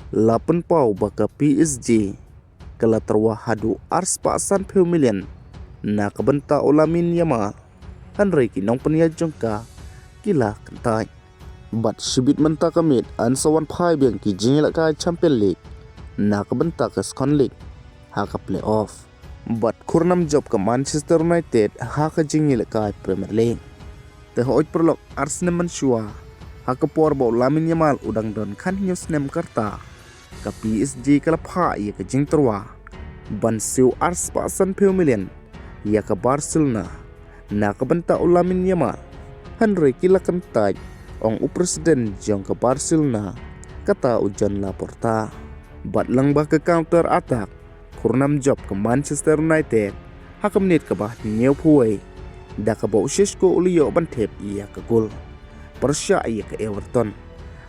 Lapan pau baka PSG kala terwahadu ars paasan million na kabenta ulamin Yamal Henry kinong peniyajong ka kila kentay. Bat sibit menta kamit an sawan phai biang ki jingila ka Champion League na kabenta ka Second League haka playoff. Bat kurnam job ka Manchester United haka jingila ka Premier League. Tehoit perlok Arsenal mansua haka porbo ulamin Yamal udang don kan news nem karta ka PSG kala pha ia ka jing terwa ban siu ars paasan million ia ka Barcelona na kabenta ulamin Yamal Henry kila kentaj ong presiden jong ke Barcelona kata ujan Laporta. Bat lang ba ke counter attack kurnam job ke Manchester United haka menit ke bah nyeu puai da ka bau Sheshko ulio bantep ia ke gol Persya ia ke Everton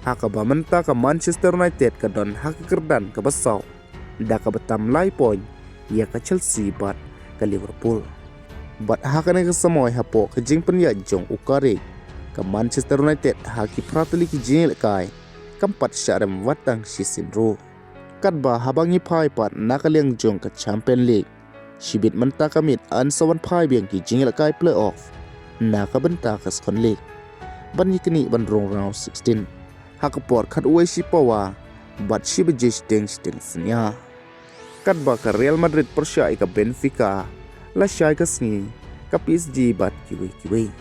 haka ba menta ke Manchester United ke don haka kerdan ke Besau da ka betam lai point ia ke Chelsea bat ke Liverpool. Bat haka ne ke semoy hapo ke jing penya jong ukare ke Manchester United haki prateli ki jingil kai kampat syarem watang sisinro kadba habangi phai pat nakaliang jong ke Champion League sibit menta kamit an sawan phai biang ki jingil kai playoff na kabenta ke Second League ban yikni ban rong round 16 haka por khat uai si pawa bat sibejis deng senya kadba ke Real Madrid persya ke Benfica la syai ke sngi ke PSG bat kiwi